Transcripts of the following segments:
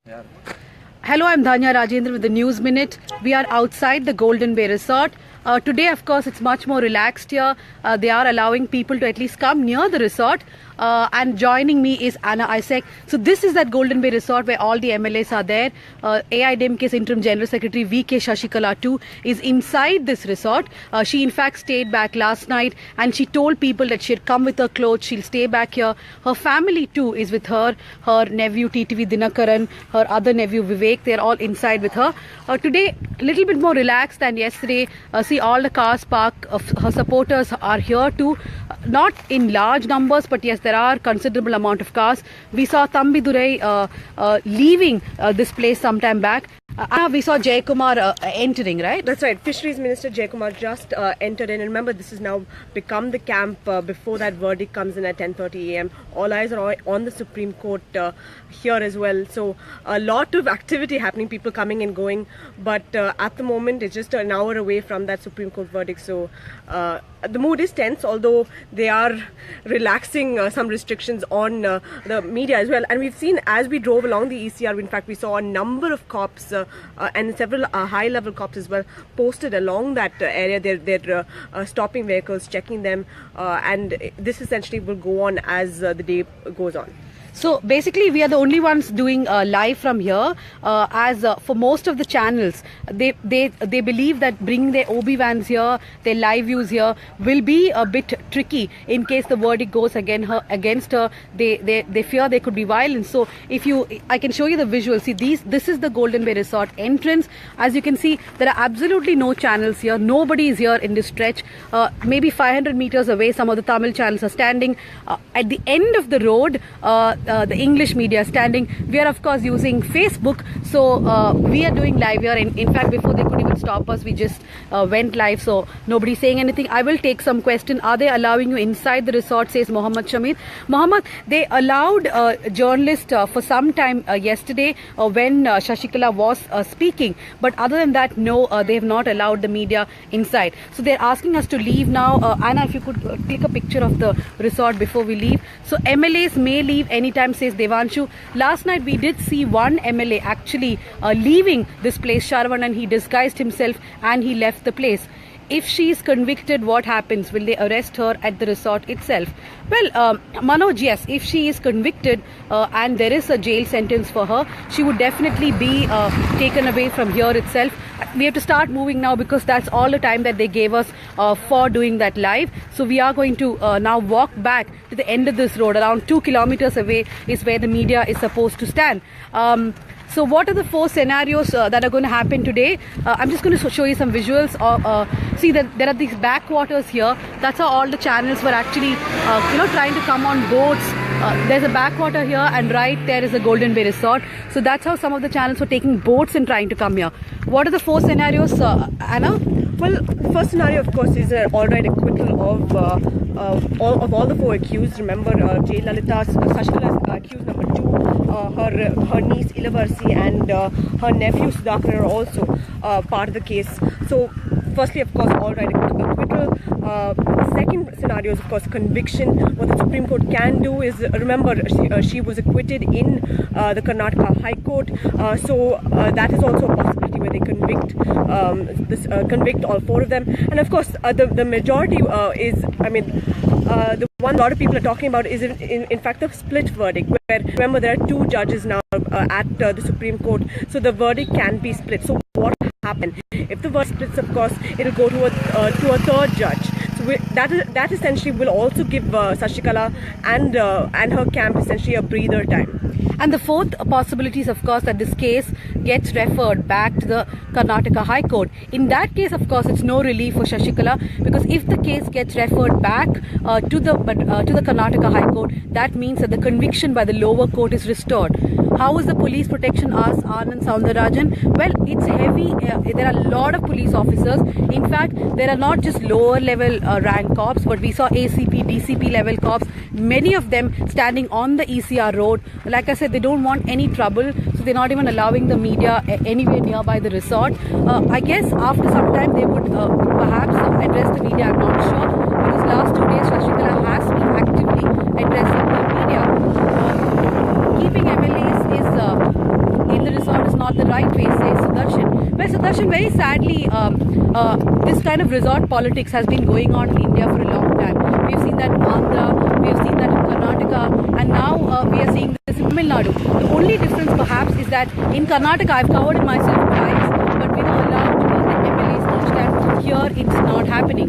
Yeah. Hello, I'm Dhanya Rajendran with the News Minute. We are outside the Golden Bay Resort. Today, of course, it's much more relaxed here. They are allowing people to at least come near the resort. And joining me is Anna Isaac. So this is that Golden Bay Resort where all the MLAs are there. AIDMK's Interim General Secretary VK Shashikala too is inside this resort. She in fact stayed back last night and she told people that she'd come with her clothes. She'll stay back here. Her family too is with her. Her nephew TTV Dinakaran, her other nephew Vivek, they're all inside with her. Today, a little bit more relaxed than yesterday. See, all the cars parked of her supporters are here too. Not in large numbers, but yes, there are considerable amount of cars. We saw Thambi Durai leaving this place sometime back. We saw Jayakumar entering, right? That's right. Fisheries Minister Jayakumar just entered in. And remember, this has now become the camp before that verdict comes in at 10:30 a.m. All eyes are on the Supreme Court here as well. So a lot of activity happening, people coming and going. But at the moment, it's just an hour away from that Supreme Court verdict. So the mood is tense, although they are relaxing some restrictions on the media as well. And we've seen as we drove along the ECR, in fact, we saw a number of cops and several high-level cops as well posted along that area. They're stopping vehicles, checking them, and this essentially will go on as the day goes on. So basically, we are the only ones doing live from here. As for most of the channels, they believe that bringing their OB vans here, their live views here, will be a bit tricky in case the verdict goes against her. They fear there could be violence. So I can show you the visuals. See, this is the Golden Bay Resort entrance. As you can see, there are absolutely no channels here. Nobody is here in this stretch. Maybe 500 meters away, some of the Tamil channels are standing. At the end of the road, the English media standing. We are of course using Facebook, so we are doing live here. In fact, before they could even stop us, we just went live, so nobody's saying anything. I will take some question. Are they allowing you inside the resort, says Mohammed Shamir. Mohammed, they allowed journalists for some time yesterday when Shashikala was speaking, but other than that, no, they have not allowed the media inside. So they're asking us to leave now. Anna, if you could click a picture of the resort before we leave. So MLAs may leave anytime, says Devanshu. Last night we did see one MLA actually leaving this place, Sharvan, and he disguised himself and he left the place. If she is convicted, what happens? Will they arrest her at the resort itself? Well, Manoj, yes, if she is convicted and there is a jail sentence for her, she would definitely be taken away from here itself. We have to start moving now because that's all the time that they gave us for doing that live. So we are going to now walk back to the end of this road. Around 2 kilometers away is where the media is supposed to stand. So what are the 4 scenarios that are going to happen today? I'm just going to show you some visuals. See that there are these backwaters here. That's how all the channels were actually, trying to come on boats. There's a backwater here, and right there is the Golden Bay Resort. So that's how some of the channels were taking boats and trying to come here. What are the 4 scenarios, Anna? Well, the first scenario, of course, is an all-right acquittal of all the 4 accused. Remember, J. Lalita, Shashikala is accused number 2. Her niece Ilavarsi and her nephew Sudhakar are also part of the case. So, firstly, of course, all-right acquittal. Second scenario is, of course, conviction. What the Supreme Court can do is, remember, she was acquitted in the Karnataka High Court. So that is also a possibility where they convict all 4 of them. And of course, the majority is, the one a lot of people are talking about is in fact the split verdict, where remember there are 2 judges now at the Supreme Court, so the verdict can be split. So what will happen if the verdict splits? Of course, it will go to a 3rd judge. So that essentially will also give Shashikala and her camp essentially a breather time. And the 4th possibility is, of course, that this case gets referred back to the Karnataka High Court. In that case, of course, it's no relief for Shashikala, because if the case gets referred back to the Karnataka High Court, that means that the conviction by the lower court is restored. How is the police protection, asked Anand Soundarajan? Well, it's heavy. There are a lot of police officers. In fact, there are not just lower level rank cops, but we saw ACP, DCP level cops, many of them standing on the ECR road. Like I said, they don't want any trouble, so they're not even allowing the media anywhere nearby the resort. I guess after some time they would perhaps address the media, I'm not sure, because last 2 days Shashikala has been actively addressing the media. Keeping MLAs is in the right way, says Sudarshan. Well, Sudarshan, very sadly, this kind of resort politics has been going on in India for a long time. We've seen that in Andhra, we have seen that in Karnataka, and now we are seeing this in Tamil Nadu. The only difference perhaps is that in Karnataka, I've covered it myself twice, but we were allowed to meet the MLAs each time. Here, it's not happening.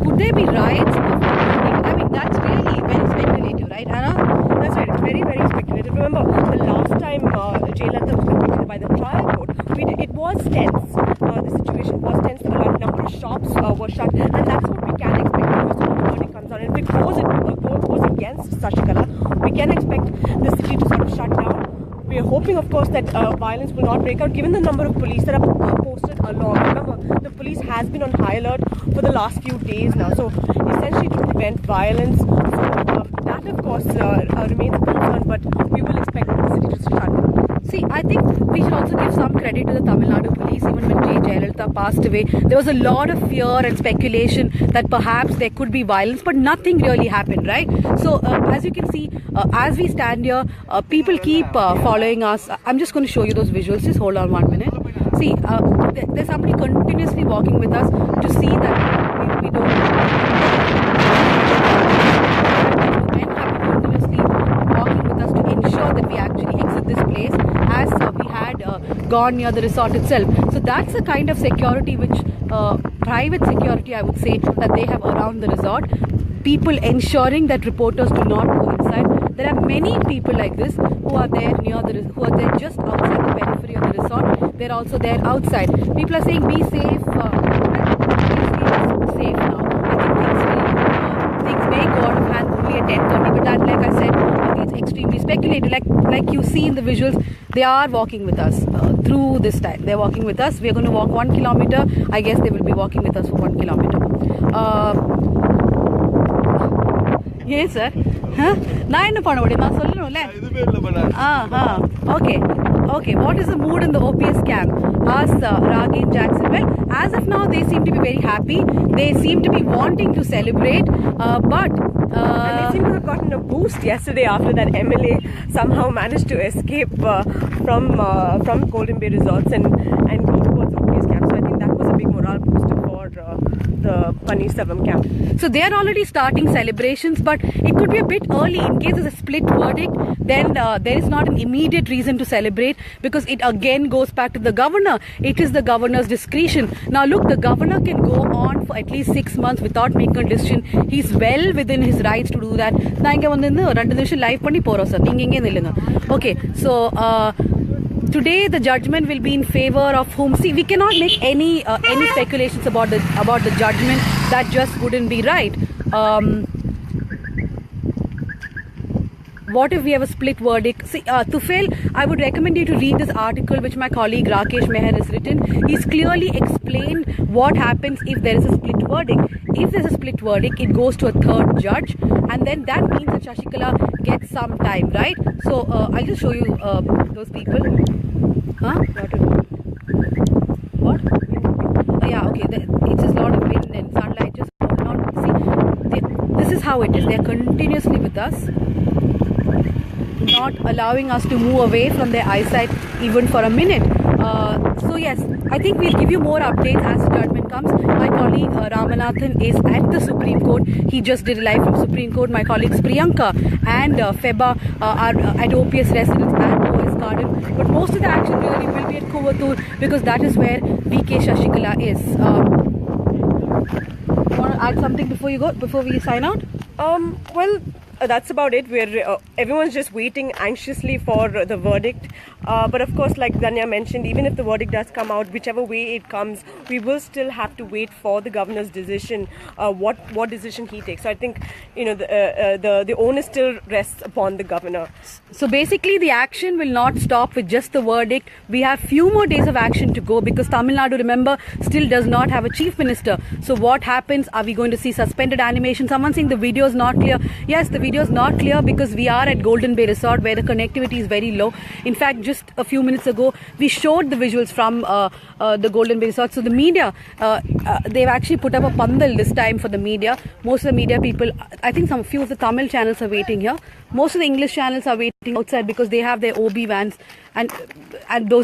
Could there be riots? I mean, that's really very speculative, right, Anna? That's right. It's very, very speculative. Remember, the last time Jayalalitha was convicted by the trial court, it was tense. The situation was tense. A number of shops were shut, and that's what we can expect because the verdict comes out. And if it goes against Shashikala, we can expect the city to sort of shut down. We are hoping, of course, that violence will not break out given the number of police that are posted along. Remember, the police has been on high alert for the last few days now. So, essentially to prevent violence. So, that, of course, remains a concern, but we will expect the city to shut down. See, I think we should also give some credit to the Tamil Nadu police. Even when Jayalalitha passed away, there was a lot of fear and speculation that perhaps there could be violence, but nothing really happened, right? So, as you can see, as we stand here, people keep following us. I'm just going to show you those visuals. Just hold on 1 minute. See, there's somebody continuously walking with us to see that we don't. Men have been continuously walking with us to ensure that we actually exit this place as we had gone near the resort itself. So that's the kind of security which private security, I would say, that they have around the resort. People ensuring that reporters do not go inside. There are many people like this who are there who are there just outside the periphery of the resort. They're also there outside. People are saying, be safe. Safe now. I think things may go out of hand only at 10:30, but that, like I said, it's extremely speculative. Like you see in the visuals, they are walking with us through this time. They're walking with us. We're going to walk 1 kilometer. I guess they will be walking with us for 1 kilometer. Yes, sir. நான் என்ன பண்ண முடியும் நான் சொல்லணும்ல okay what is the mood in the OPS camp? Asked Ragin Jackson. Well, as of now they seem to be very happy. They seem to be wanting to celebrate, but and they seem to have gotten a boost yesterday after that MLA somehow managed to escape from Golden Bay Resorts and go towards OPS camp. So I think that was a big morale booster for the Paneerselvam camp. So they are already starting celebrations, but it could be a bit early in case there's a split verdict. Then there is not an immediate reason to celebrate because it again goes back to the governor. It is the governor's discretion. Now look, the governor can go on for at least 6 months without making a decision. He's well within his rights to do that. Okay, so today the judgment will be in favor of whom? See, we cannot make any speculations about the judgment. That just wouldn't be right. What if we have a split verdict? See, Tufail, I would recommend you to read this article which my colleague Rakesh Meher has written. He's clearly explained what happens if there is a split verdict. If there's a split verdict, it goes to a third judge, and then that means that Shashikala gets some time, right? So, I'll just show you those people. Huh? What? Oh, yeah, okay. It's just a lot of wind and sunlight. Just hold on. See, this is how it is. They're continuously with us, not allowing us to move away from their eyesight even for a minute. So yes, I think we'll give you more updates as judgment comes. My colleague Ramanathan is at the Supreme Court. He just did a live from Supreme Court. My colleagues Priyanka and Feba are at OPS residence and OS Garden. But most of the action really will be at Kovattur because that is where VK Shashikala is. Want to add something before we sign out? Well, that's about it. We're everyone's just waiting anxiously for the verdict. But of course, like Dhanya mentioned, even if the verdict does come out, whichever way it comes, we will still have to wait for the governor's decision. What decision he takes. So I think the onus still rests upon the governor. So basically, the action will not stop with just the verdict. We have few more days of action to go because Tamil Nadu, remember, still does not have a chief minister. So what happens? Are we going to see suspended animation? Someone saying the video is not clear. Yes, the video is not clear because we are at Golden Bay Resort where the connectivity is very low. In fact, just a few minutes ago, we showed the visuals from the Golden Bay Resort. So the media, they've actually put up a pandal this time for the media. Most of the media people, I think few of the Tamil channels are waiting here. Most of the English channels are waiting outside because they have their OB vans and those are